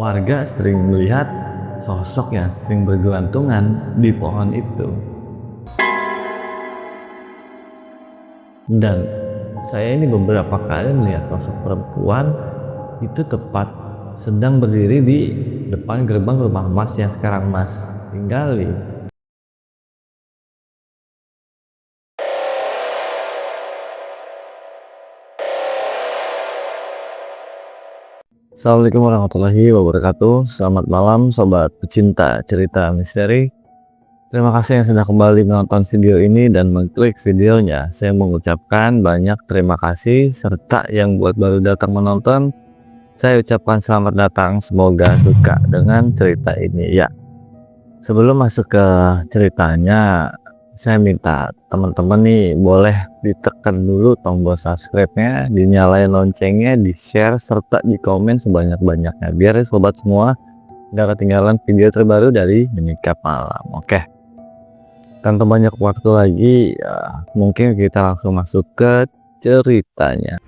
Warga sering melihat sosok yang sering bergelantungan di pohon itu. Dan saya ini beberapa kali melihat sosok perempuan itu tepat sedang berdiri di depan gerbang rumah Mas yang sekarang Mas tinggali. Assalamualaikum warahmatullahi wabarakatuh. Selamat malam sobat pecinta cerita misteri. Terima kasih yang sudah kembali menonton video ini dan mengklik videonya. Saya mengucapkan banyak terima kasih, serta yang buat baru datang menonton, saya ucapkan selamat datang. Semoga suka dengan cerita ini ya. Sebelum masuk ke ceritanya, saya minta teman-teman nih boleh ditekan dulu tombol subscribe-nya, dinyalain loncengnya, di-share, serta di komen sebanyak-banyaknya biar sobat semua gak ketinggalan video terbaru dari Menyikap Malam. Oke, tanpa banyak waktu lagi ya, mungkin kita langsung masuk ke ceritanya.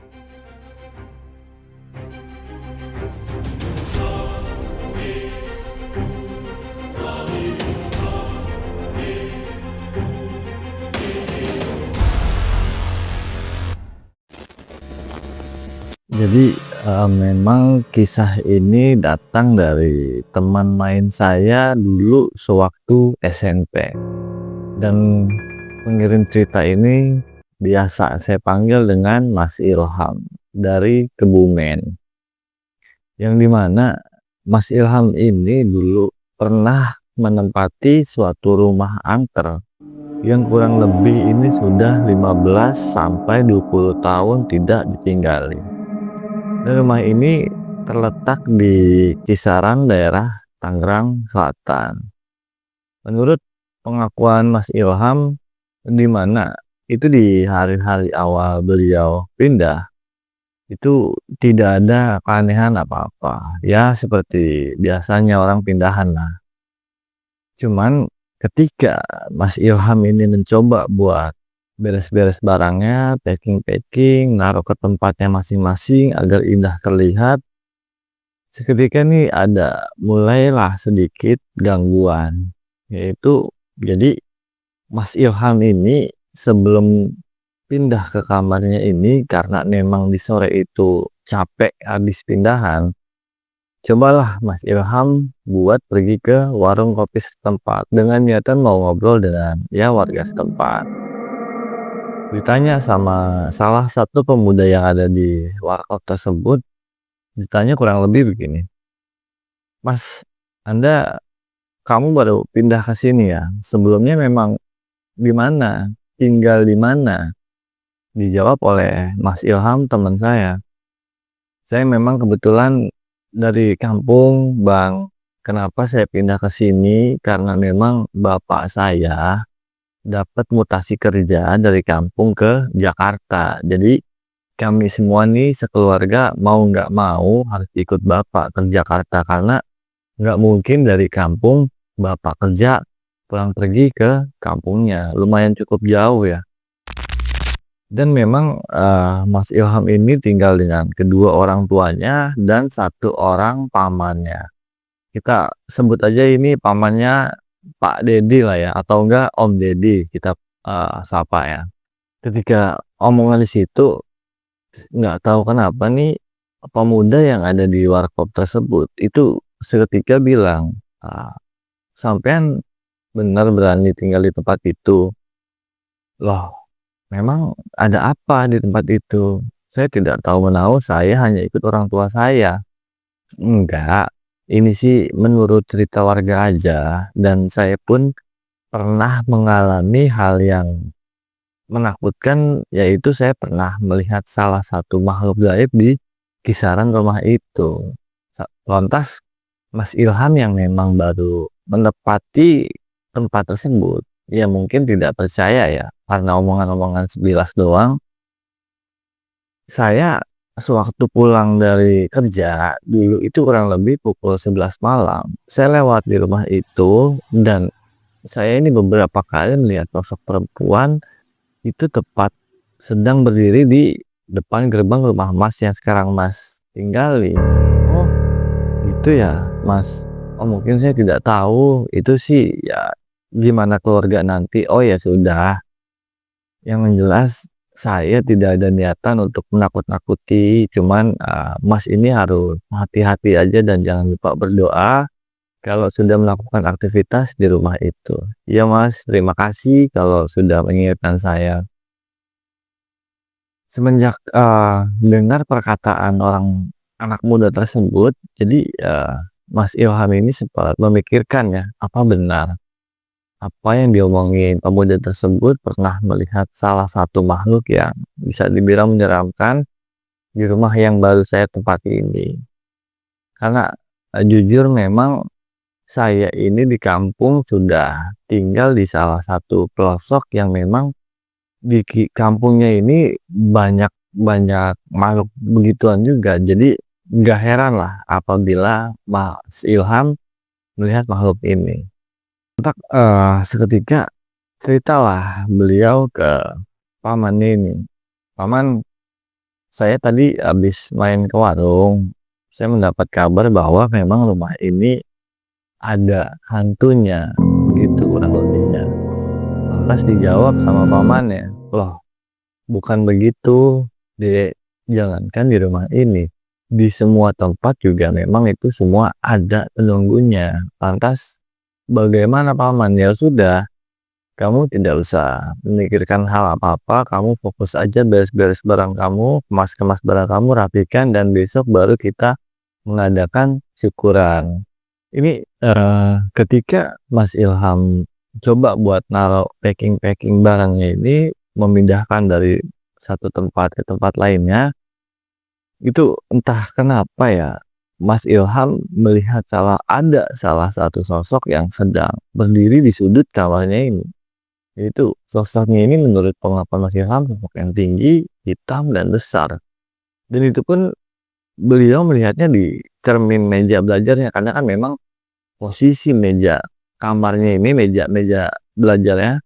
Jadi memang kisah ini datang dari teman main saya dulu sewaktu SMP, dan pengirim cerita ini biasa saya panggil dengan Mas Ilham dari Kebumen, yang dimana Mas Ilham ini dulu pernah menempati suatu rumah angker yang kurang lebih ini sudah 15 sampai 20 tahun tidak ditinggali. Dan rumah ini terletak di kisaran daerah Tangerang Selatan. Menurut pengakuan Mas Ilham, di mana itu di hari-hari awal beliau pindah, itu tidak ada keanehan apa-apa. Ya seperti biasanya orang pindahan lah. Cuman ketika Mas Ilham ini mencoba buat beres-beres barangnya, packing-packing, naruh ke tempatnya masing-masing agar indah terlihat, seketika nih ada mulailah sedikit gangguan, yaitu jadi Mas Ilham ini sebelum pindah ke kamarnya ini, karena memang di sore itu capek habis pindahan, cobalah Mas Ilham buat pergi ke warung kopi setempat dengan niatan mau ngobrol dengan ya warga setempat. Ditanya sama salah satu pemuda yang ada di warkop tersebut, ditanya kurang lebih begini, "Mas, kamu baru pindah ke sini ya? Sebelumnya memang di mana? Tinggal di mana?" Dijawab oleh Mas Ilham, teman saya, "Saya memang kebetulan dari kampung, Bang. Kenapa saya pindah ke sini? Karena memang bapak saya dapat mutasi kerja dari kampung ke Jakarta. Jadi kami semua nih sekeluarga mau nggak mau harus ikut bapak ke Jakarta, karena nggak mungkin dari kampung bapak kerja pulang pergi ke kampungnya, lumayan cukup jauh ya." Dan memang Mas Ilham ini tinggal dengan kedua orang tuanya dan satu orang pamannya. Kita sebut aja ini pamannya Pak Dedi lah ya, atau enggak Om Dedi kita sapa ya. Ketika omongan di situ, nggak tahu kenapa nih pemuda yang ada di warkop tersebut itu seketika bilang, "Sampean benar berani tinggal di tempat itu?" Loh, memang ada apa di tempat itu? Saya tidak tahu menahu, saya hanya ikut orang tua saya. Enggak, ini sih menurut cerita warga aja, dan saya pun pernah mengalami hal yang menakutkan, yaitu saya pernah melihat salah satu makhluk gaib di kisaran rumah itu. Lantas Mas Ilham yang memang baru menepati tempat tersebut, ya mungkin tidak percaya ya, karena omongan-omongan sebilas doang. Saya sewaktu pulang dari kerja dulu itu kurang lebih pukul 11 malam, saya lewat di rumah itu, dan saya ini beberapa kali melihat sosok perempuan itu tepat sedang berdiri di depan gerbang rumah Mas yang sekarang Mas tinggali. Oh, itu ya, Mas, oh mungkin saya tidak tahu, itu sih ya gimana keluarga nanti. Oh ya sudah, yang jelas saya tidak ada niatan untuk menakut-nakuti, cuman, Mas ini harus hati-hati aja dan jangan lupa berdoa kalau sudah melakukan aktivitas di rumah itu. Iya, Mas, terima kasih kalau sudah mengingatkan saya. Semenjak, dengar perkataan anak muda tersebut, jadi, Mas Ilham ini sempat memikirkan ya, apa benar apa yang diomongin pemuda tersebut pernah melihat salah satu makhluk yang bisa dibilang menyeramkan di rumah yang baru saya tempati ini. Karena, jujur memang saya ini di kampung sudah tinggal di salah satu pelosok yang memang di kampungnya ini banyak banyak makhluk begituan juga. Jadi nggak heran lah apabila Mas Ilham melihat makhluk ini. Sontak, seketika ceritalah beliau ke pamannya ini, "Paman, saya tadi habis main ke warung, saya mendapat kabar bahwa memang rumah ini ada hantunya," begitu kurang lebihnya. Lantas dijawab sama pamannya, "Loh, bukan begitu, Dek. Jangankan di rumah ini, di semua tempat juga memang itu semua ada penunggunya. Lantas bagaimana paman? Ya sudah, kamu tidak usah memikirkan hal apa-apa, kamu fokus aja beres-beres barang kamu, kemas-kemas barang kamu, rapikan dan besok baru kita mengadakan syukuran." Ini, ketika Mas Ilham coba buat naruh packing-packing barangnya ini, memindahkan dari satu tempat ke tempat lainnya, itu entah kenapa ya, Mas Ilham melihat ada salah satu sosok yang sedang berdiri di sudut kamarnya ini. Itu sosoknya ini menurut pengakuan Mas Ilham sosok yang tinggi, hitam, dan besar. Dan itu pun beliau melihatnya di cermin meja belajarnya, karena kan memang posisi meja kamarnya ini, meja meja belajarnya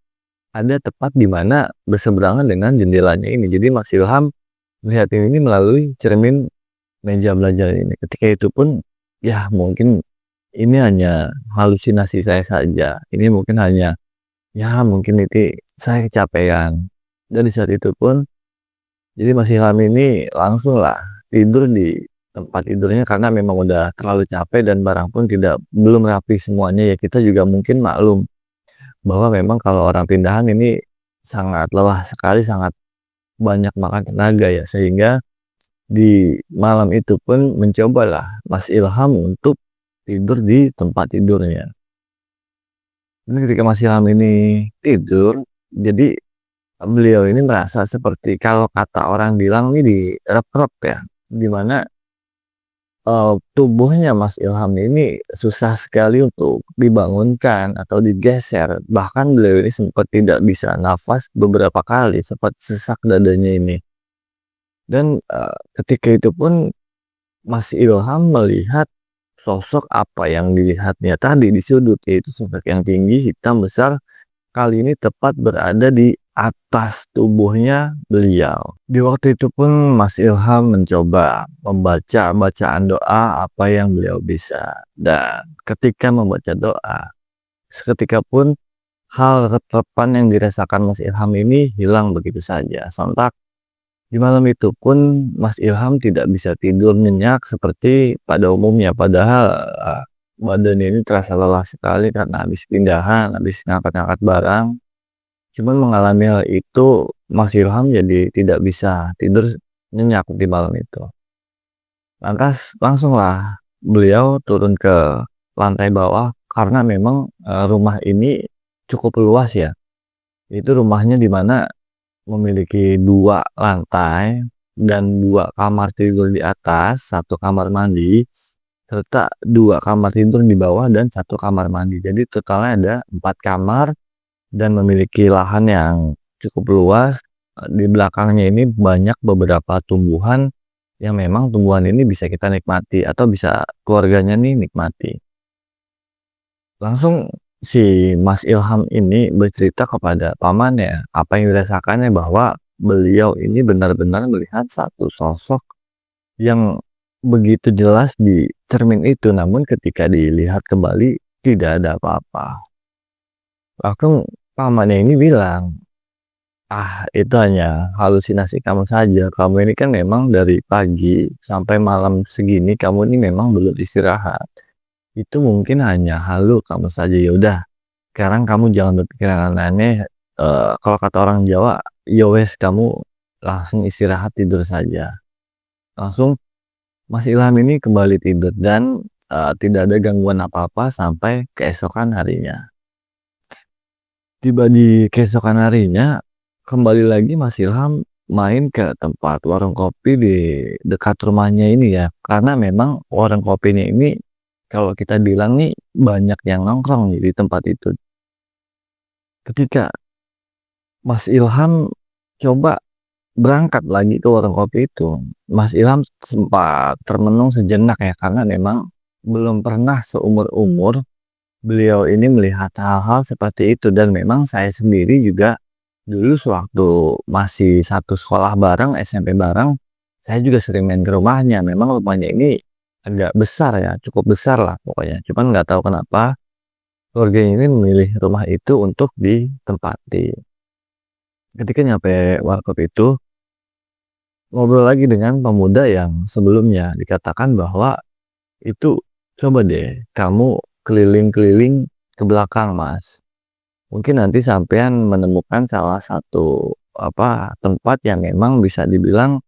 ada tepat di mana berseberangan dengan jendelanya ini. Jadi Mas Ilham melihat ini melalui cermin meja belajar ini. Ketika itu pun, ya mungkin ini hanya halusinasi saya saja. Ini mungkin hanya, ya mungkin itu saya kecapean. Dan di saat itu pun, jadi Mas Ilham ini langsung lah tidur di tempat tidurnya karena memang udah terlalu capek dan barang pun belum rapi semuanya ya. Kita juga mungkin maklum bahwa memang kalau orang pindahan ini sangat lelah sekali, sangat banyak makan tenaga ya, sehingga di malam itu pun mencobalah Mas Ilham untuk tidur di tempat tidurnya. Dan ketika Mas Ilham ini tidur, jadi beliau ini merasa seperti kalau kata orang bilang ini direp-rep ya, dimana tubuhnya Mas Ilham ini susah sekali untuk dibangunkan atau digeser, bahkan beliau ini sempat tidak bisa nafas beberapa kali, sempat sesak dadanya ini. Dan, ketika itu pun Mas Ilham melihat sosok apa yang dilihatnya tadi di sudut, yaitu sosok yang tinggi, hitam, besar, kali ini tepat berada di atas tubuhnya beliau. Di waktu itu pun Mas Ilham mencoba membaca bacaan doa apa yang beliau bisa. Dan ketika membaca doa, seketika pun hal ketetapan yang dirasakan Mas Ilham ini hilang begitu saja. Sontak di malam itu pun Mas Ilham tidak bisa tidur nyenyak seperti pada umumnya. Padahal badannya ini terasa lelah sekali karena habis pindahan, habis ngangkat-ngangkat barang. Cuman mengalami hal itu, Mas Ilham jadi tidak bisa tidur nyenyak di malam itu. Lantas langsunglah beliau turun ke lantai bawah karena memang, rumah ini cukup luas ya. Itu rumahnya di mana memiliki 2 lantai dan 2 kamar tidur di atas, 1 kamar mandi, serta 2 kamar tidur di bawah dan 1 kamar mandi. Jadi totalnya ada 4 kamar dan memiliki lahan yang cukup luas. Di belakangnya ini banyak beberapa tumbuhan yang memang tumbuhan ini bisa kita nikmati atau bisa keluarganya nih nikmati. Langsung si Mas Ilham ini bercerita kepada pamannya apa yang dirasakannya, bahwa beliau ini benar-benar melihat satu sosok yang begitu jelas di secermin itu, namun ketika dilihat kembali tidak ada apa-apa. Bahkan pamannya ini bilang, "Ah, itu hanya halusinasi kamu saja. Kamu ini kan memang dari pagi sampai malam segini kamu ini memang belum istirahat. Itu mungkin hanya halu kamu saja. Ya udah, sekarang kamu jangan berpikir aneh-aneh. Kalau kata orang Jawa, ya wes kamu langsung istirahat tidur saja." Langsung Mas Ilham ini kembali tidur dan tidak ada gangguan apa-apa sampai keesokan harinya. Tiba di keesokan harinya, kembali lagi Mas Ilham main ke tempat warung kopi di dekat rumahnya ini ya. Karena memang warung kopinya ini kalau kita bilang nih banyak yang nongkrong di tempat itu. Ketika Mas Ilham coba berangkat lagi ke warung kopi itu, Mas Ilham sempat termenung sejenak ya, karena memang belum pernah seumur-umur beliau ini melihat hal-hal seperti itu. Dan memang saya sendiri juga dulu sewaktu masih satu sekolah bareng, SMP bareng, saya juga sering main ke rumahnya. Memang rumahnya ini agak besar ya, cukup besar lah pokoknya. Cuman nggak tahu kenapa keluarga ini memilih rumah itu untuk ditempati. Ketika nyampe warkop itu, ngobrol lagi dengan pemuda yang sebelumnya dikatakan bahwa itu, "Coba deh kamu keliling-keliling ke belakang Mas. Mungkin nanti sampean menemukan salah satu tempat yang memang bisa dibilang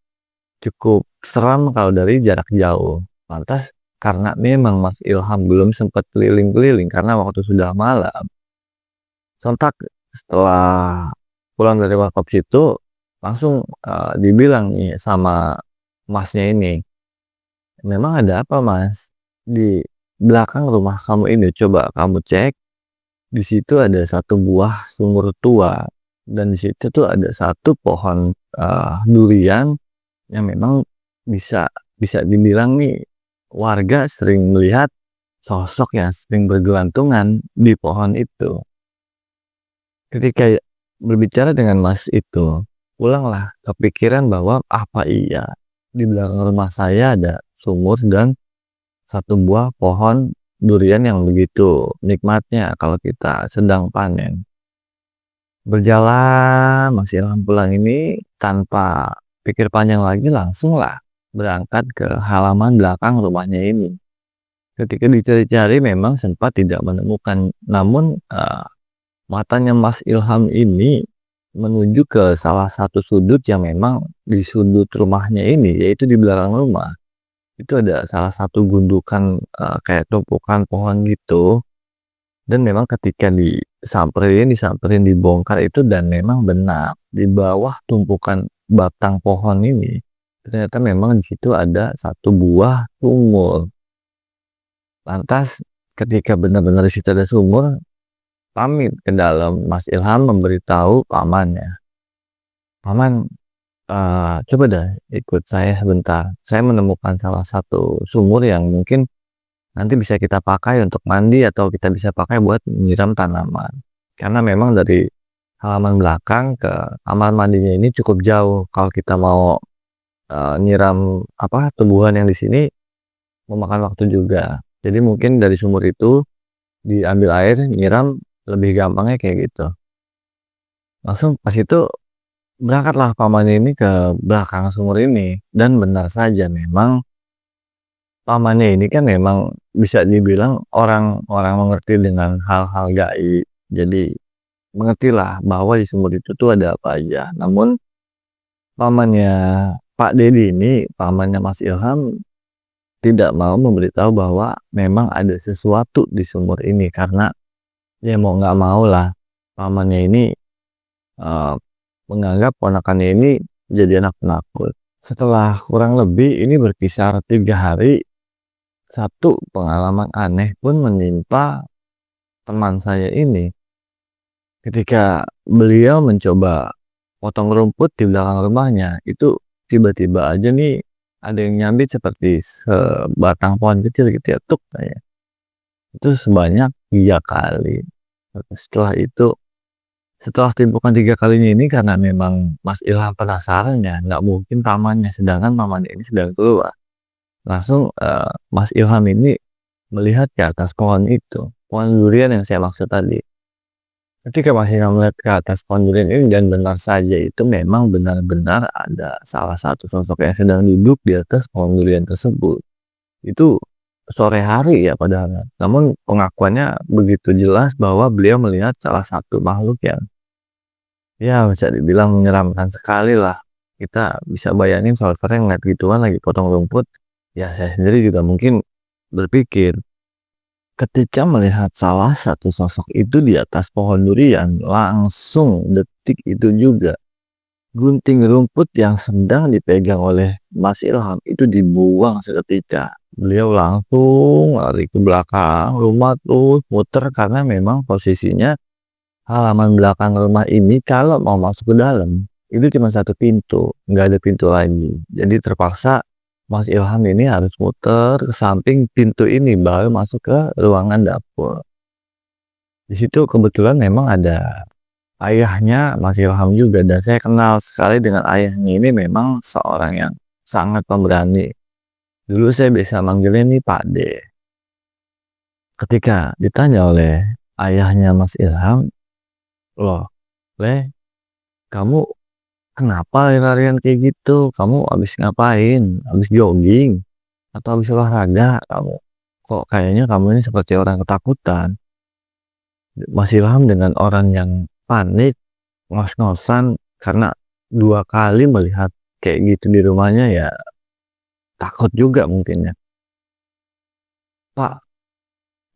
cukup seram kalau dari jarak jauh." Lantas karena memang Mas Ilham belum sempat keliling-keliling karena waktu sudah malam, sontak setelah pulang dari warkop situ langsung dibilang nih sama Masnya ini, "Memang ada apa Mas? Di belakang rumah kamu ini coba kamu cek, di situ ada satu buah sumur tua dan di situ tuh ada satu pohon durian yang memang bisa bisa dibilang nih warga sering melihat sosok yang sering bergelantungan di pohon itu." Ketika berbicara dengan Mas itu, pulanglah kepikiran bahwa apa iya di belakang rumah saya ada sumur dan satu buah pohon durian yang begitu nikmatnya kalau kita sedang panen. Berjalan Mas Ilham pulang ini tanpa pikir panjang lagi langsunglah berangkat ke halaman belakang rumahnya ini. Ketika dicari-cari memang sempat tidak menemukan, namun matanya Mas Ilham ini menuju ke salah satu sudut yang memang di sudut rumahnya ini, yaitu di belakang rumah. Itu ada salah satu gundukan kayak tumpukan pohon gitu. Dan memang ketika disamperin dibongkar itu, dan memang benar di bawah tumpukan batang pohon ini ternyata memang di situ ada satu buah sumur. Lantas ketika benar-benar di situ ada sumur, pamit ke dalam Mas Ilham memberitahu pamannya, "Paman, coba dah ikut saya sebentar. Saya menemukan salah satu sumur yang mungkin nanti bisa kita pakai untuk mandi atau kita bisa pakai buat menyiram tanaman." Karena memang dari halaman belakang ke kamar mandinya ini cukup jauh. Kalau kita mau nyiram tumbuhan yang di sini memakan waktu juga. Jadi mungkin dari sumur itu diambil air, nyiram lebih gampangnya kayak gitu. Langsung pas itu berangkatlah pamannya ini ke belakang sumur ini, dan benar saja memang pamannya ini kan memang bisa dibilang orang-orang mengerti dengan hal-hal gaib. Jadi mengertilah bahwa di sumur itu tuh ada apa aja. Namun pamannya Pak Dedi ini, pamannya Mas Ilham, tidak mau memberitahu bahwa memang ada sesuatu di sumur ini, karena ya mau nggak mau lah pamannya ini menganggap ponakannya ini jadi anak penakut. Setelah kurang lebih ini berkisar 3 hari, satu pengalaman aneh pun menimpa teman saya ini. Ketika beliau mencoba potong rumput di belakang rumahnya, itu tiba-tiba aja nih ada yang nyambit seperti sebatang pohon kecil gitu ya, tuk kayak. Itu sebanyak 3 kali. Setelah timpukan 3 kalinya ini, karena memang Mas Ilham penasaran ya, nggak mungkin pamannya, sedangkan pamannya ini sedang keluar. langsung Mas Ilham ini melihat ke atas pohon itu, pohon durian yang saya maksud tadi. Ketika Mas Ilham melihat ke atas pohon durian ini, dan benar saja itu memang benar-benar ada salah satu sosok yang sedang duduk di atas pohon durian tersebut. Itu sore hari ya padahal, namun pengakuannya begitu jelas bahwa beliau melihat salah satu makhluk yang ya bisa dibilang menyeramkan sekali lah. Kita bisa bayangin sore-sore ngeliat gituan lagi potong rumput, ya saya sendiri juga mungkin berpikir, ketika melihat salah satu sosok itu di atas pohon durian, langsung detik itu juga gunting rumput yang sedang dipegang oleh Mas Ilham itu dibuang seketika. Beliau langsung lari ke belakang rumah tuh muter, karena memang posisinya halaman belakang rumah ini kalau mau masuk ke dalam itu cuma satu pintu, nggak ada pintu lagi. Jadi terpaksa Mas Ilham ini harus muter ke samping pintu ini baru masuk ke ruangan dapur. Di situ kebetulan memang ada ayahnya Mas Ilham juga, dan saya kenal sekali dengan ayahnya ini, memang seorang yang sangat pemberani. Dulu saya bisa manggilnya nih Pak D. Ketika ditanya oleh ayahnya Mas Ilham, "Loh, Le, kamu kenapa lari-larian kayak gitu? Kamu habis ngapain? Habis jogging? Atau habis olahraga kamu? Kok kayaknya kamu ini seperti orang ketakutan?" Mas Ilham dengan orang yang panik, ngos-ngosan, karena 2 kali melihat kayak gitu di rumahnya, ya takut juga mungkin ya. "Pak,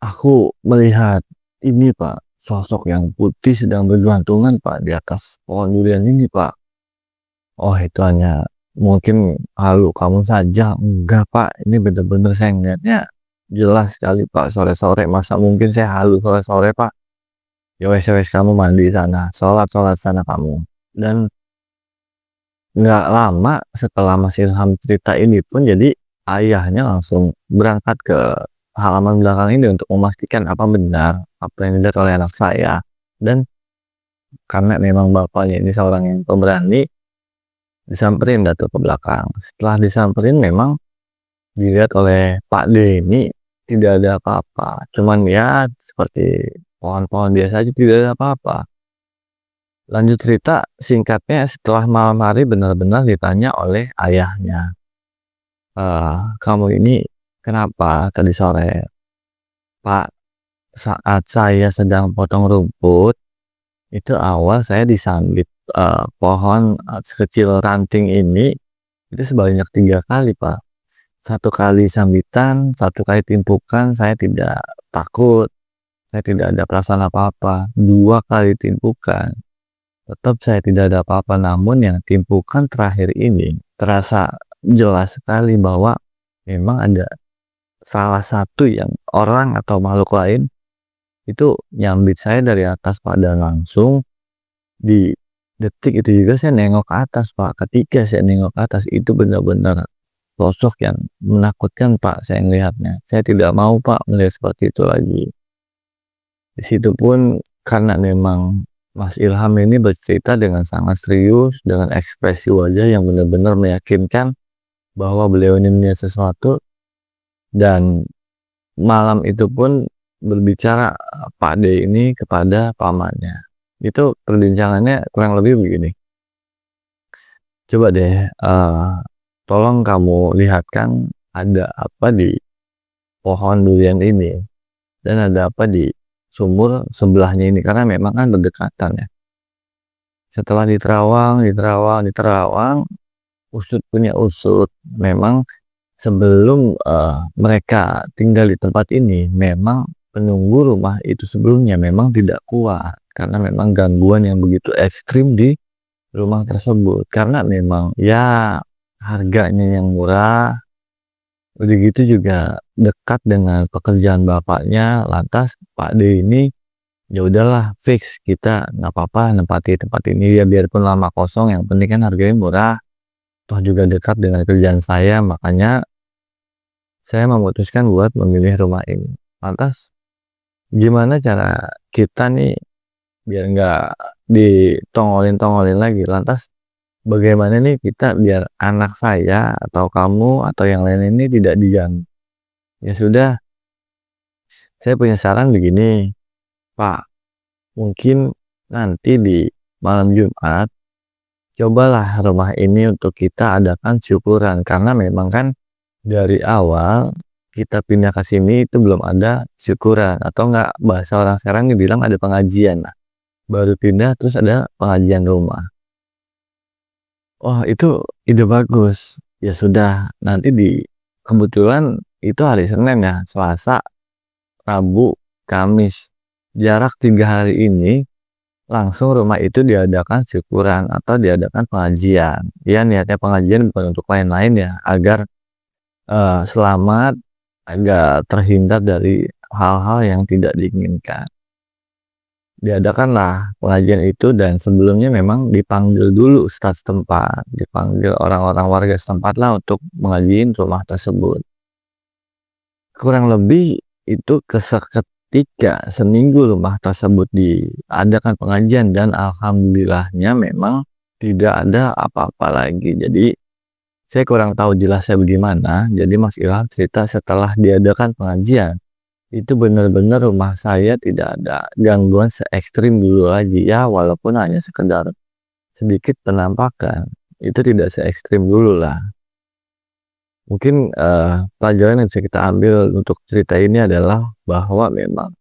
aku melihat ini Pak, sosok yang putih sedang bergelantungan Pak di atas pohon durian ini Pak." "Oh, itu hanya mungkin halu kamu saja." "Enggak Pak, ini bener-bener saya ngeliatnya jelas sekali Pak, sore-sore, masa mungkin saya halu sore-sore Pak?" "Ya wes ya wes, kamu mandi sana, sholat sana kamu." Dan nggak lama setelah Mas Ilham cerita ini pun, jadi ayahnya langsung berangkat ke halaman belakang ini untuk memastikan apa benar apa yang dilihat oleh anak saya. Dan karena memang bapaknya ini seorang yang pemberani, disamperin dah tuh ke belakang. Setelah disamperin, memang dilihat oleh Pak D ini tidak ada apa-apa, cuman ya seperti pohon-pohon biasa aja, tidak ada apa-apa. Lanjut cerita singkatnya, setelah malam hari benar-benar ditanya oleh ayahnya, "Kamu ini kenapa tadi sore?" "Pak, saat saya sedang potong rumput, itu awal saya disambit pohon sekecil ranting ini, itu sebanyak 3 kali Pak. 1 kali sambitan, 1 kali timpukan, saya tidak takut, saya tidak ada perasaan apa-apa. 2 kali timpukan, tetap saya tidak ada apa-apa. Namun yang timpukan terakhir ini terasa jelas sekali bahwa memang ada salah satu yang orang atau makhluk lain itu nyambit saya dari atas Pak, dan langsung di detik itu juga saya nengok ke atas Pak. Ketika saya nengok ke atas, itu benar-benar sosok yang menakutkan Pak, saya ngelihatnya. Saya tidak mau Pak melihat seperti itu lagi. Di situ pun karena memang Mas Ilham ini bercerita dengan sangat serius, dengan ekspresi wajah yang benar-benar meyakinkan bahwa beliau ini melihat sesuatu, dan malam itu pun berbicara Pak D ini kepada pamannya. Itu perbincangannya kurang lebih begini, "Coba deh, tolong kamu lihatkan ada apa di pohon durian ini, dan ada apa di sumur sebelahnya ini," karena memang kan berdekatan ya. Setelah diterawang, usut punya usut, memang sebelum mereka tinggal di tempat ini, memang penunggu rumah itu sebelumnya memang tidak kuat, karena memang gangguan yang begitu ekstrim di rumah tersebut. Karena memang ya harganya yang murah, udah gitu juga dekat dengan pekerjaan bapaknya, lantas Pak D ini ya udahlah fix, kita nggak apa-apa nempati tempat ini ya, biarpun lama kosong, yang penting kan harganya murah, toh juga dekat dengan kerjaan saya, makanya saya memutuskan buat memilih rumah ini. Lantas gimana cara kita nih biar nggak ditongolin-tongolin lagi? Lantas bagaimana nih kita biar anak saya atau kamu atau yang lain ini tidak diganggu. Ya sudah, saya punya saran begini, Pak, mungkin nanti di malam Jumat, cobalah rumah ini untuk kita adakan syukuran, karena memang kan dari awal kita pindah ke sini itu belum ada syukuran, atau enggak bahasa orang sekarang dibilang ada pengajian. Nah, baru pindah terus ada pengajian rumah. Oh, itu ide bagus. Ya sudah, nanti kebetulan itu hari Senin ya, Selasa, Rabu, Kamis. Jarak 3 hari ini langsung rumah itu diadakan syukuran atau diadakan pengajian. Ya niatnya pengajian bukan untuk lain-lain ya, agar selamat, agar terhindar dari hal-hal yang tidak diinginkan. Diadakanlah pengajian itu, dan sebelumnya memang dipanggil dulu ustadz setempat, dipanggil orang-orang warga setempat lah untuk mengajiin rumah tersebut. Kurang lebih itu seketika seminggu rumah tersebut diadakan pengajian, dan alhamdulillahnya memang tidak ada apa-apa lagi. Jadi saya kurang tahu jelasnya bagaimana. Jadi Mas Ilham cerita setelah diadakan pengajian, itu benar-benar rumah saya tidak ada gangguan se-ekstrim dulu lagi ya, walaupun hanya sekedar sedikit penampakan, itu tidak se-ekstrim dulu lah. Mungkin pelajaran yang bisa kita ambil untuk cerita ini adalah bahwa memang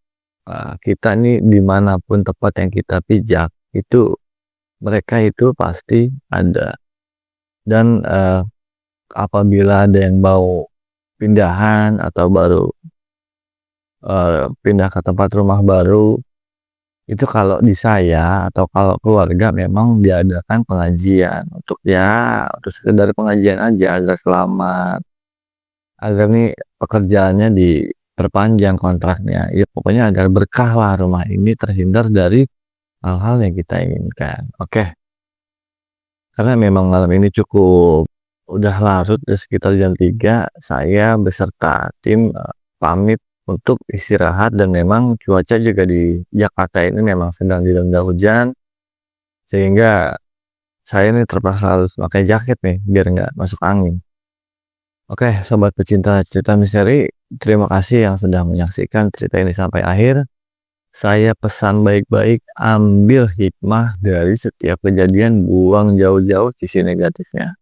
kita nih dimanapun tempat yang kita pijak, itu mereka itu pasti ada. Dan apabila ada yang mau pindahan atau baru pindah ke tempat rumah baru, itu kalau di saya atau kalau keluarga memang diadakan pengajian untuk untuk sekedar pengajian aja agar selamat, agar nih pekerjaannya diperpanjang kontraknya, ya pokoknya agar berkah lah rumah ini, terhindar dari hal-hal yang kita inginkan. Oke, karena memang malam ini cukup udah larut, udah sekitar jam 3, saya beserta tim pamit untuk istirahat, dan memang cuaca juga di Jakarta ini memang sedang dilanda hujan, sehingga saya ini terpaksa harus pakai jaket nih biar nggak masuk angin. Oke, sobat pecinta cerita misteri, terima kasih yang sudah menyaksikan cerita ini sampai akhir. Saya pesan baik-baik, ambil hikmah dari setiap kejadian, buang jauh-jauh sisi negatifnya.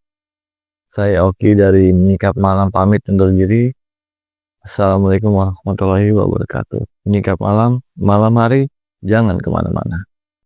Saya Oki dari Menyikap Malam pamit undur diri. Assalamualaikum warahmatullahi wabarakatuh. Menyikap malam, malam hari, jangan kemana-mana.